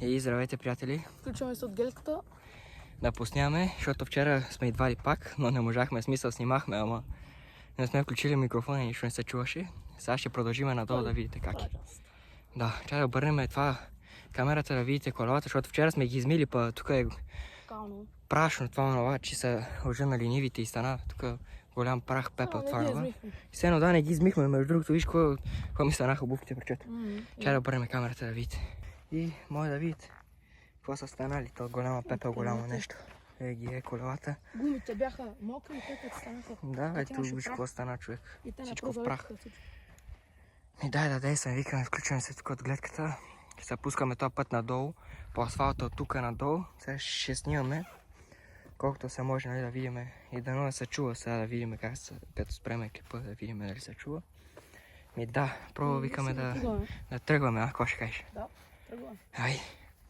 И здравейте, приятели! Включваме се от гелката. Да посняваме, защото вчера сме идвали пак, но не можахме, смисъл снимахме, ама не сме включили микрофона и нищо не се чуваше. Сега ще продължим надолу да видите как е. Да, трябва да обърнем това камерата да видите колелата, защото вчера сме ги измили, па тук е прашно това, че са оженали нивите и стана тук голям прах, пепел това нова. И все да не ги измихме, между другото, виж какво ми станаха обувките пречето. Трябва да обърнем камерата да видите. И може да видите какво са станали, то голяма пепел, голямо нещо. Ги е колелата. Гумите бяха мокри и те станаха. Да, ето виж какво стана, човек. Всичко в прах. И да действаме, викаме, включваме се тук от гледката. Ще се пускаме този път надолу, по асфалта от тук надолу. Сега ще снимаме колкото се може, нали, да видим и дано да се чува сега, да видим как се, като спреме клипа, да видим дали се чува. И да, пробва викаме да тръгваме, какво ще кажеш? Да, тръгваме. Ай,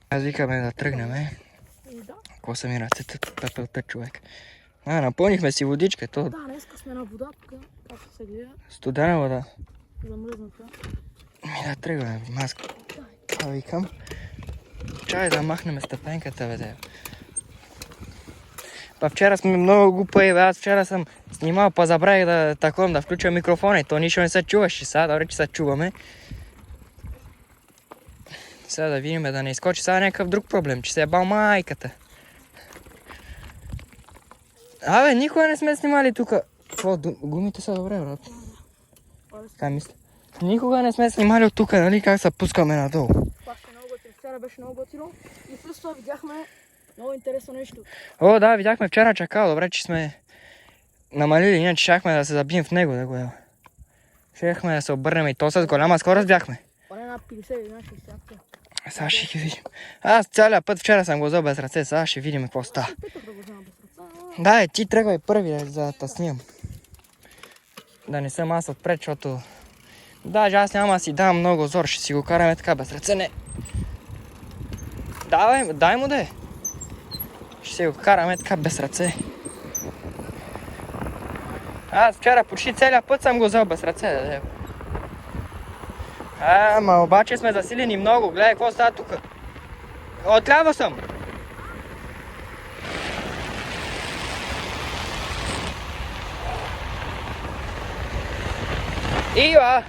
аз викаме да тръгнем. Да. Какво са ми ръцете, пепелта, човек. Напълнихме си водичка, то... Да, днеска сме на вода, тук, както се гледа. Студена вода. Замръзната. Да тръгваме, маска. Това викам. Чай да махнем стъпенката, бе. Па вчера сме много глупави, бе. Аз вчера съм снимал, па забравих да включа микрофона и то нищо не се чуваше. Сега, добре, че се чуваме. Сега да видим да не изкочи сега някакъв друг проблем, че се е бал майката. Абе, никога не сме снимали тука. Какво, гумите са добре, брат? Така мисля. Никога не сме снимали от тука, нали, как се пускаме надолу. Пак ще много готино. Вчера беше много готино. И плюс това видяхме много интересно нещо. О, да, видяхме вчера чакал, добре, че сме намалили, иначе щяхме да се забием в него, да го е. Щяхме да се обърнем и то с голяма скорост бяхме. Поне на 50 или на 60. Сега ще ги видим. Аз цялия път вчера съм го взел без ръце, сега ще видим какво става. Да, ти тръгвай първи, за да снимам. Да не съм аз отпред, защото... Даже аз няма да си дам много зор, ще си го караме така без ръце, не. Давай, дай му да е. Ще си го караме така без ръце. Аз вчера почти целият път съм го взел без ръце, да. Ама обаче сме засилени много, гледай какво става тук. Отляво съм. Ива!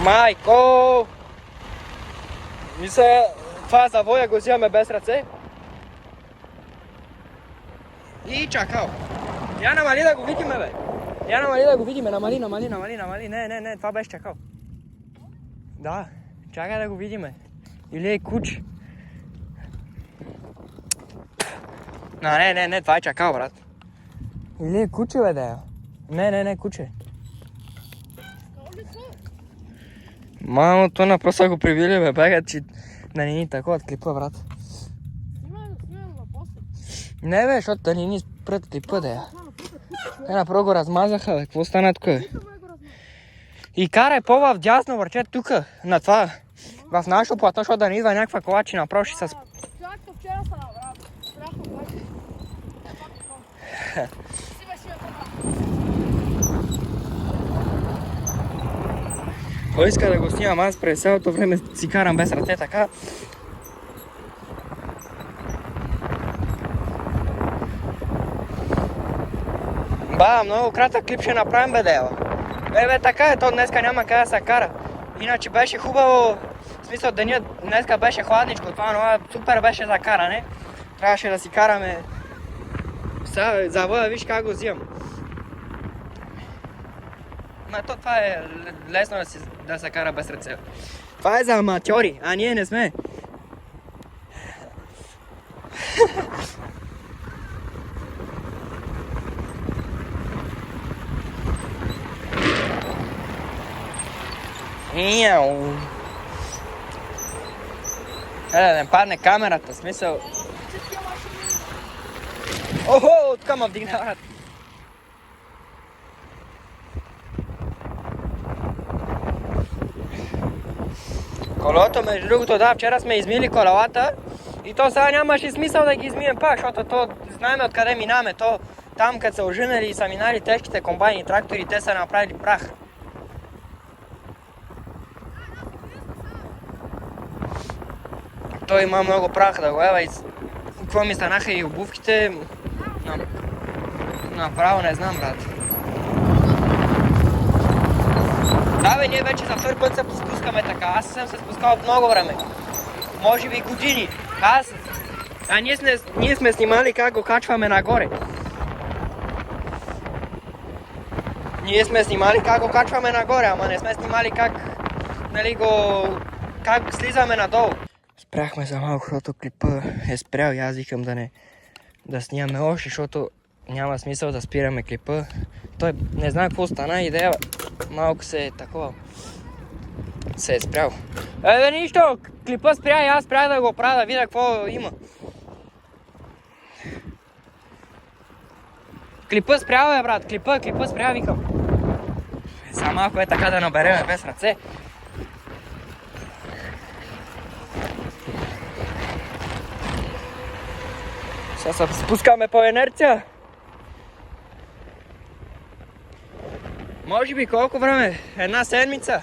Майко! Мисля, това завоя го взимаме без ръце. И чакал. Я намали да го видиме, бе. Я намали да го видиме. Намали. Не, това беше чакал. Да, чакай да го видиме. Или е куч. Не, това е чакал, брат. Или е куче, бе, да. Не, куче. Мамо, то напросто го прибили, бе, бегат, че да не ни такова от клипа, брат. Снимай го после. Не, бе, защото да не ни спрат клипа, да я. Те направо го размазаха, бе, какво стана тук, бе? И карай по-в дясно, върче, тук, на това, в нашото платно, защото да не идва някаква кола, че направо ще се... Както вчера са направо. Страхно беше. Кой иска да го снимам, аз през цялото време си карам без ръце, така. Ба, много кратък клип ще направим, бе, дева. Бе, така е, то днеска няма къде да се кара. Иначе беше хубаво, в смисъл денят днеска беше хладничко, това супер беше за каране. Трябваше да си караме. Сега завоя, виж как го взимам. Ма то това е лесно да се кара без ръце. Това е за аматьори, а ние не сме. Да не падне камерата, смисъл. Охо, тук ме вдигнават. Колелото, между другото, да, вчера сме измили колелата и то сега нямаше смисъл да ги измием пак, защото то знаем откъде минаме. То там, като са оженали и са минали тежките комбайни и трактори, те са направили прах. той има много прах да го ева и какво ми станаха и обувките. Направо не знам, брат. Да бе, ние вече за втори път се спускаме така. Аз съм се спускал от много време. Може би години. Ние сме снимали как го качваме нагоре. Ние сме снимали как го качваме нагоре, ама не сме снимали как, нали, как слизаме надолу. Спряхме за малко, защото клипа е спрял и аз викам да снимаме още, защото няма смисъл да спираме клипа. Той не знае какво стана, идея малко се е такова. Се е спрял. Нищо, клипа спря и аз спрях да го правя, да видя какво има. Клипа спря, бе, брат, клипа спря, викам. Само малко е така да набереме без ръце. Сега се спускаме по инерция. Може би колко време? Една седмица.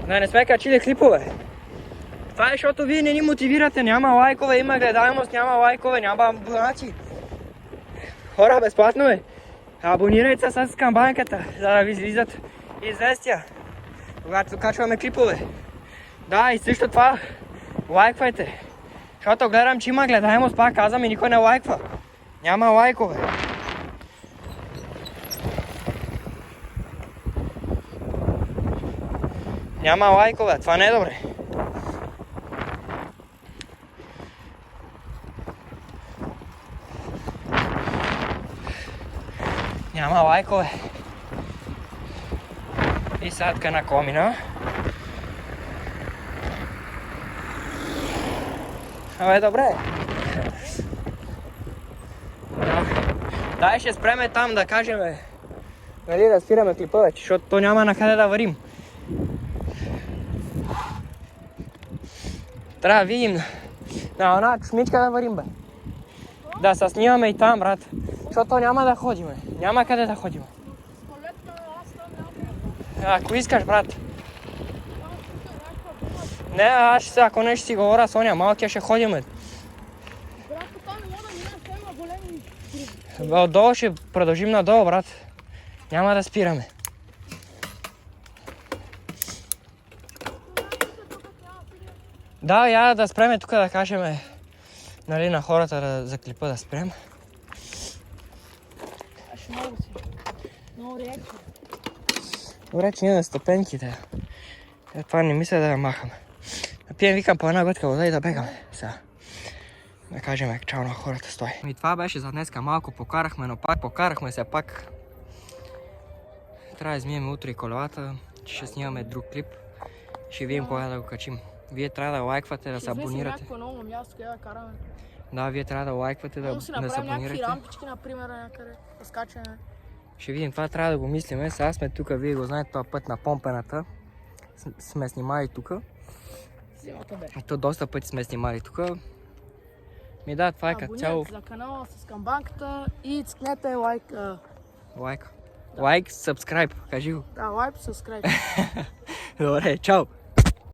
Не сме качили клипове. Това е, защото вие не ни мотивирате. Няма лайкове, има гледаемост, няма лайкове, няма абонати. Хора, безплатно е. Абонирайте се с камбанката, за да ви излизат известия, когато качваме клипове. Да, и също това, лайквайте. Защото гледам, че има гледаемост, пак казвам и никой не лайква. Няма лайкове. Няма лайкове, това не е добре. Няма лайкове. И садка на комина. Абе, добре. Дай ще спреме там да кажем, нали, да спираме клипа вече, защото то няма на къде да варим. Трябва да видим на една чушмичка да варим, бе. Да се снимаме и там, брат. Защото няма да ходиме. Няма къде да ходим. Ако искаш, брат. Не, аз ще, ако не ще си говоря, Соня, малкия ще ходиме. Отдолу ще продължим надолу, брат. Няма да спираме. Да, я да спреме тук да кажем, нали, на хората за клипа да спрем. Аж много си. Много реакция. Добре, че ние на стъпенките. Това не мисля да я махаме. Да пием, викам, по една глътка вода и да бегаме. Сега. Да кажем чао на хората, стой. И това беше за днеска. Малко покарахме, но пак покарахме се пак. Трябва да измием утре и колелата. Ще снимаме друг клип. Ще видим кога да го качим. Вие трябва да лайквате, да се абонирате. Ще измислим някакво ново място, къде да караме. Да, вие трябва да лайквате, да се абонирате. Си направим някакви рампички, например, някъде да скачаме. Ще видим, това трябва да го мислиме. Сега сме тук, вие го знаете, този път на помпената. Сме снимали тук. То доста пъти сме снимали тук. Ми да, това е като цяло. Абонирайте за канала с камбанката и цъкнете лайк. Лайк, subscribe, кажи го. Да, лайк, subscribe. Добре, чао!